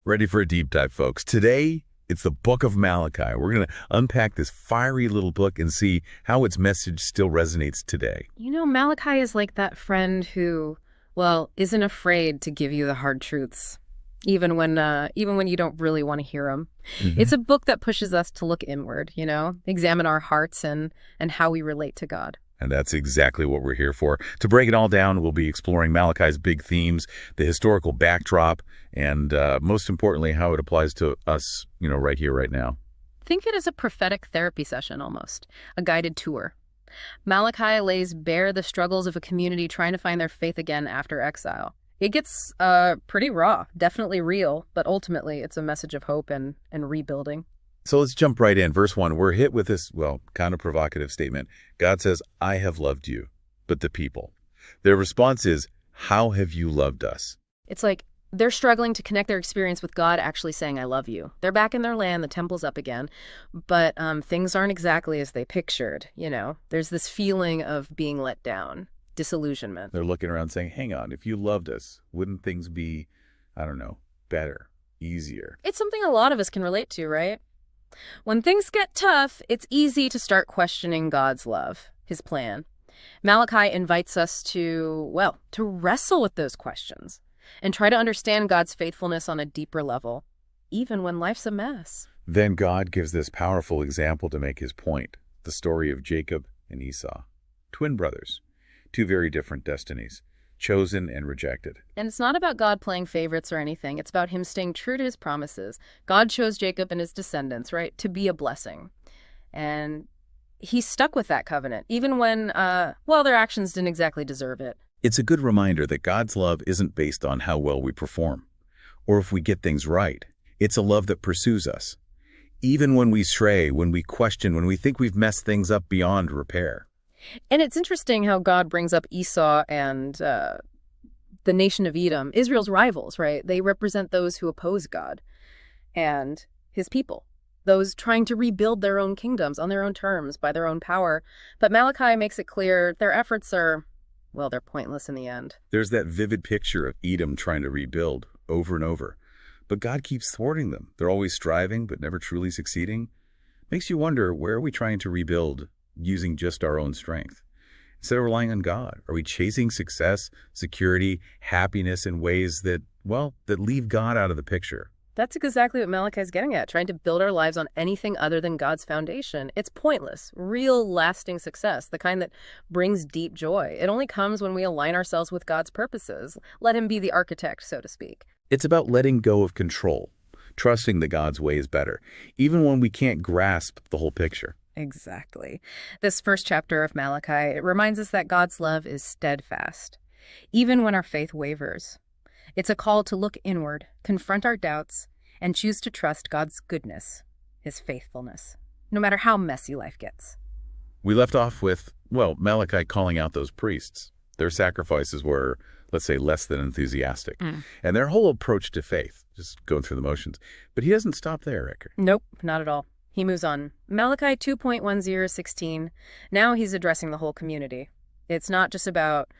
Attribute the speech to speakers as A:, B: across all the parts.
A: Ready for a deep dive, folks. Today, it's the book of Malachi. We're going to unpack this fiery little book and see how its message still resonates today.
B: Malachi is like that friend who, isn't afraid to give you the hard truths, even when you don't really want to hear them. It's a book that pushes us to look inward, examine our hearts and how we relate to God.
A: And that's exactly what we're here for. To break it all down, we'll be exploring Malachi's big themes, the historical backdrop, and most importantly, how it applies to us, right here, right now.
B: Think it as a prophetic therapy session almost, a guided tour. Malachi lays bare the struggles of a community trying to find their faith again after exile. It gets pretty raw, definitely real, but ultimately it's a message of hope and rebuilding.
A: So let's jump right in. Verse 1, we're hit with this, kind of provocative statement. God says, I have loved you, but the people. Their response is, how have you loved us?
B: It's like they're struggling to connect their experience with God actually saying, I love you. They're back in their land, the temple's up again, but things aren't exactly as they pictured, There's this feeling of being let down, disillusionment.
A: They're looking around saying, hang on, if you loved us, wouldn't things be, better, easier?
B: It's something a lot of us can relate to, right? When things get tough, it's easy to start questioning God's love, his plan. Malachi invites us to wrestle with those questions and try to understand God's faithfulness on a deeper level, even when life's a mess.
A: Then God gives this powerful example to make his point, the story of Jacob and Esau, twin brothers, two very different destinies, chosen and rejected.
B: And it's not about God playing favorites or anything. It's about him staying true to his promises. God chose Jacob and his descendants, right, to be a blessing. And he stuck with that covenant, even when, their actions didn't exactly deserve it.
A: It's a good reminder that God's love isn't based on how well we perform, or if we get things right. It's a love that pursues us, even when we stray, when we question, when we think we've messed things up beyond repair.
B: And it's interesting how God brings up Esau and the nation of Edom, Israel's rivals, right? They represent those who oppose God and his people, those trying to rebuild their own kingdoms on their own terms, by their own power. But Malachi makes it clear their efforts are, they're pointless in the end.
A: There's that vivid picture of Edom trying to rebuild over and over. But God keeps thwarting them. They're always striving, but never truly succeeding. Makes you wonder, where are we trying to rebuild using just our own strength? Instead of relying on God, are we chasing success, security, happiness in ways that leave God out of the picture?
B: That's exactly what Malachi is getting at, trying to build our lives on anything other than God's foundation. It's pointless. Real lasting success, the kind that brings deep joy. It only comes when we align ourselves with God's purposes. Let him be the architect, so to speak.
A: It's about letting go of control, trusting that God's way is better, even when we can't grasp the whole picture.
B: Exactly. This first chapter of Malachi, it reminds us that God's love is steadfast, even when our faith wavers. It's a call to look inward, confront our doubts, and choose to trust God's goodness, his faithfulness, no matter how messy life gets.
A: We left off with, Malachi calling out those priests. Their sacrifices were, let's say, less than enthusiastic. And their whole approach to faith, just going through the motions. But he doesn't stop there, Ricker.
B: Nope, not at all. He moves on. Malachi 2.10:16. Now he's addressing the whole community. It's not just about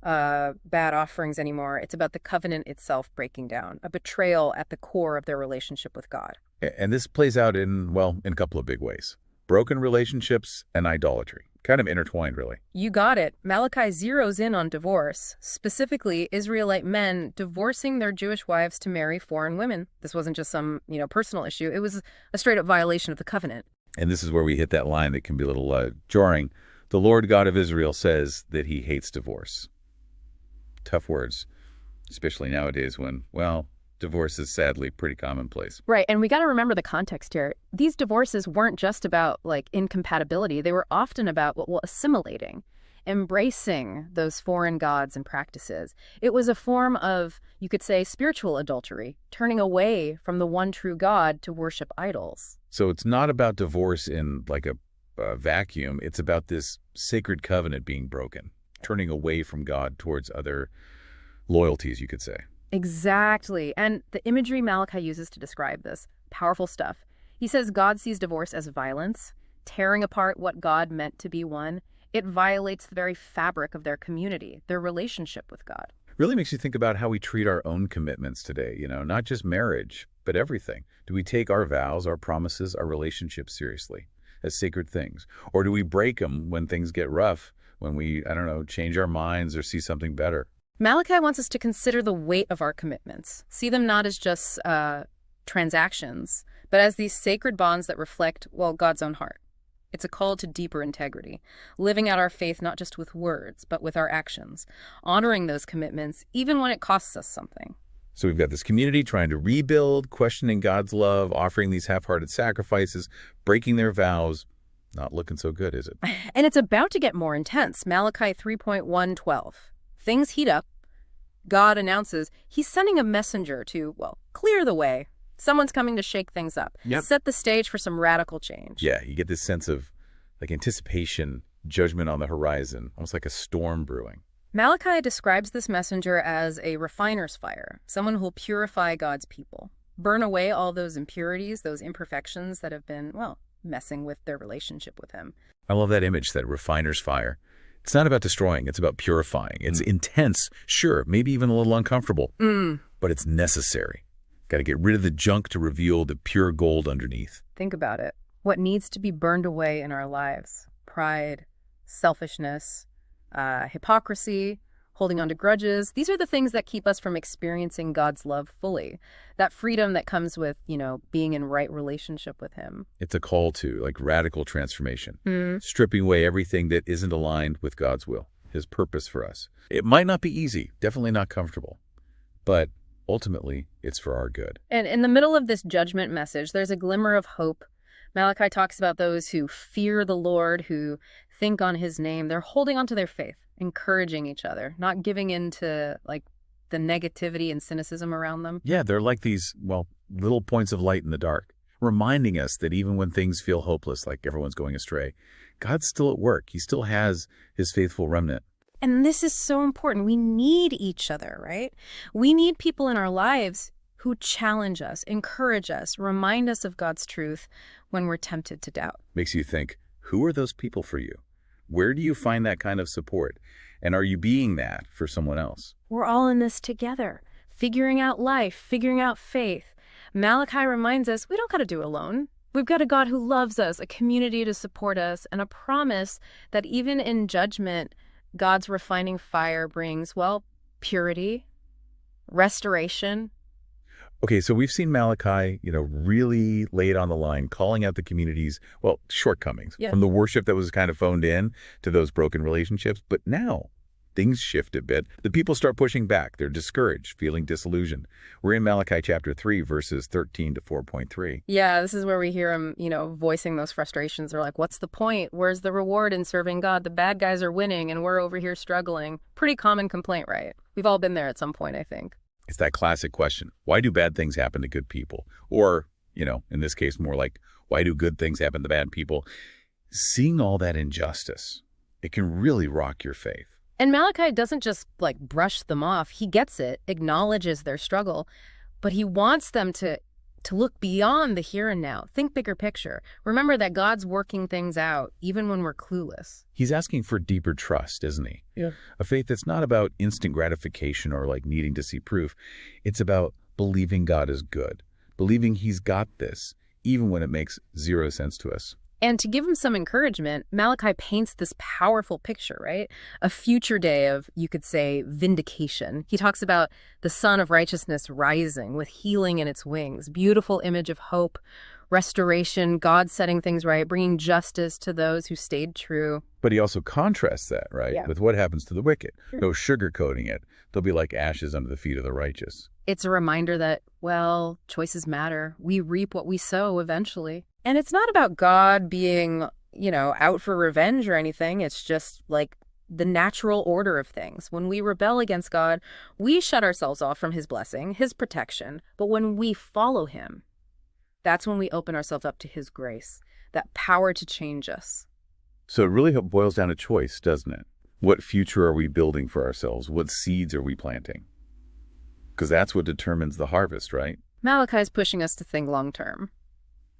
B: bad offerings anymore. It's about the covenant itself breaking down, a betrayal at the core of their relationship with God.
A: And this plays out in a couple of big ways. Broken relationships and idolatry. Kind of intertwined, really.
B: You got it. Malachi zeroes in on divorce, specifically Israelite men divorcing their Jewish wives to marry foreign women. This wasn't just some, personal issue. It was a straight-up violation of the covenant.
A: And this is where we hit that line that can be a little jarring. The Lord God of Israel says that he hates divorce. Tough words, especially nowadays when, divorce is sadly pretty commonplace.
B: Right, and we got to remember the context here. These divorces weren't just about, incompatibility. They were often about, assimilating, embracing those foreign gods and practices. It was a form of, you could say, spiritual adultery, turning away from the one true God to worship idols.
A: So it's not about divorce in, a vacuum. It's about this sacred covenant being broken, turning away from God towards other loyalties, you could say.
B: Exactly. And the imagery Malachi uses to describe this, powerful stuff. He says God sees divorce as violence, tearing apart what God meant to be one. It violates the very fabric of their community, their relationship with God.
A: Really makes you think about how we treat our own commitments today, not just marriage, but everything. Do we take our vows, our promises, our relationships seriously as sacred things? Or do we break them when things get rough, when we, I don't know, change our minds or see something better?
B: Malachi wants us to consider the weight of our commitments, see them not as just transactions, but as these sacred bonds that reflect, well, God's own heart. It's a call to deeper integrity, living out our faith not just with words, but with our actions, honoring those commitments even when it costs us something.
A: So we've got this community trying to rebuild, questioning God's love, offering these half-hearted sacrifices, breaking their vows. Not looking so good, is it?
B: And it's about to get more intense. Malachi 3.1:12. Things heat up. God announces he's sending a messenger to, well, clear the way. Someone's coming to shake things up.
A: Yep.
B: Set the stage for some radical change.
A: Yeah, you get this sense of anticipation, judgment on the horizon, almost like a storm brewing.
B: Malachi describes this messenger as a refiner's fire, someone who'll purify God's people, burn away all those impurities, those imperfections that have been, well, messing with their relationship with him.
A: I love that image, that refiner's fire. It's not about destroying, it's about purifying. It's intense, sure, maybe even a little uncomfortable, but it's necessary. Got to get rid of the junk to reveal the pure gold underneath.
B: Think about it. What needs to be burned away in our lives? Pride, selfishness, hypocrisy, holding on to grudges. These are the things that keep us from experiencing God's love fully. That freedom that comes with, being in right relationship with him.
A: It's a call to radical transformation, stripping away everything that isn't aligned with God's will, his purpose for us. It might not be easy, definitely not comfortable, but ultimately, it's for our good.
B: And in the middle of this judgment message, there's a glimmer of hope. Malachi talks about those who fear the Lord, who think on his name. They're holding on to their faith, encouraging each other, not giving in to the negativity and cynicism around them.
A: Yeah, they're like these, little points of light in the dark, reminding us that even when things feel hopeless, like everyone's going astray, God's still at work. He still has his faithful remnant.
B: And this is so important. We need each other, right? We need people in our lives who challenge us, encourage us, remind us of God's truth when we're tempted to doubt.
A: Makes you think, who are those people for you? Where do you find that kind of support? And are you being that for someone else?
B: We're all in this together, figuring out life, figuring out faith. Malachi reminds us we don't got to do it alone. We've got a God who loves us, a community to support us, and a promise that even in judgment, God's refining fire brings, purity, restoration.
A: Okay, so we've seen Malachi, really lay it on the line, calling out the community's, shortcomings, from the worship that was kind of phoned in to those broken relationships. But now things shift a bit. The people start pushing back. They're discouraged, feeling disillusioned. We're in Malachi chapter 3, verses 13 to 4.3.
B: Yeah, this is where we hear them, voicing those frustrations. They're like, what's the point? Where's the reward in serving God? The bad guys are winning and we're over here struggling. Pretty common complaint, right? We've all been there at some point, I think.
A: It's that classic question. Why do bad things happen to good people? Or, in this case, more like, why do good things happen to bad people? Seeing all that injustice, it can really rock your faith.
B: And Malachi doesn't just brush them off. He gets it, acknowledges their struggle, but he wants them to look beyond the here and now. Think bigger picture. Remember that God's working things out even when we're clueless.
A: He's asking for deeper trust, isn't he?
B: Yeah.
A: A faith that's not about instant gratification or needing to see proof. It's about believing God is good, believing he's got this, even when it makes zero sense to us.
B: And to give him some encouragement, Malachi paints this powerful picture, right? A future day of, you could say, vindication. He talks about the sun of righteousness rising with healing in its wings, beautiful image of hope, restoration, God setting things right, bringing justice to those who stayed true.
A: But he also contrasts that, right, with what happens to the wicked.
B: Sure.
A: No sugarcoating it. They'll be like ashes under the feet of the righteous.
B: It's a reminder that, choices matter. We reap what we sow eventually. And it's not about God being, out for revenge or anything. It's just the natural order of things. When we rebel against God, we shut ourselves off from his blessing, his protection. But when we follow him, that's when we open ourselves up to his grace, that power to change us.
A: So it really boils down to choice, doesn't it? What future are we building for ourselves? What seeds are we planting? Because that's what determines the harvest, right?
B: Malachi is pushing us to think long term.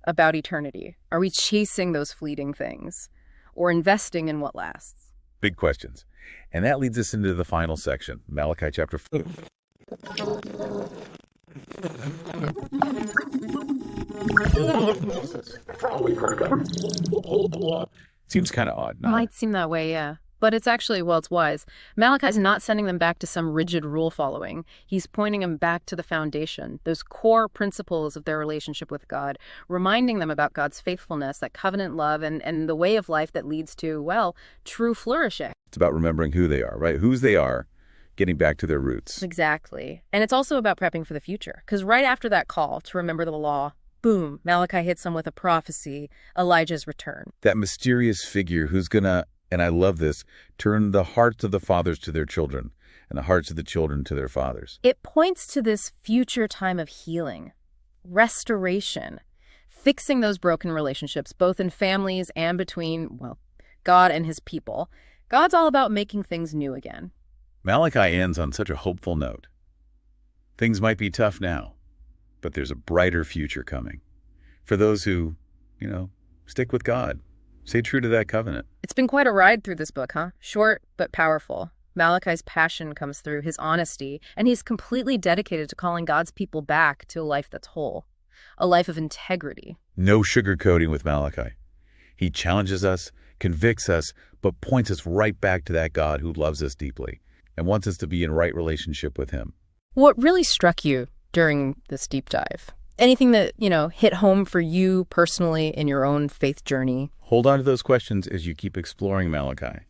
B: About eternity. Are we chasing those fleeting things or investing in what lasts?
A: Big questions. And that leads us into the final section, Malachi chapter 4. Seems kind of odd, no?
B: Might seem that way, yeah. But it's actually, well, it's wise. Malachi's not sending them back to some rigid rule following. He's pointing them back to the foundation, those core principles of their relationship with God, reminding them about God's faithfulness, that covenant love, and the way of life that leads to, well, true flourishing.
A: It's about remembering who they are, right? Whose they are, getting back to their roots.
B: Exactly. And it's also about prepping for the future. Because right after that call to remember the law, boom, Malachi hits them with a prophecy, Elijah's return.
A: That mysterious figure who's gonna, and I love this, turn the hearts of the fathers to their children and the hearts of the children to their fathers.
B: It points to this future time of healing, restoration, fixing those broken relationships, both in families and between, well, God and his people. God's all about making things new again.
A: Malachi ends on such a hopeful note. Things might be tough now, but there's a brighter future coming. For those who, stick with God, stay true to that covenant.
B: It's been quite a ride through this book, huh? Short but powerful. Malachi's passion comes through, his honesty, and he's completely dedicated to calling God's people back to a life that's whole, a life of integrity.
A: No sugarcoating with Malachi. He challenges us, convicts us, but points us right back to that God who loves us deeply and wants us to be in right relationship with him.
B: What really struck you during this deep dive? Anything that, hit home for you personally in your own faith journey?
A: Hold on to those questions as you keep exploring Malachi.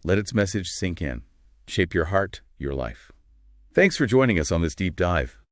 A: Let its message sink in. Shape your heart, your life. Thanks for joining us on this deep dive.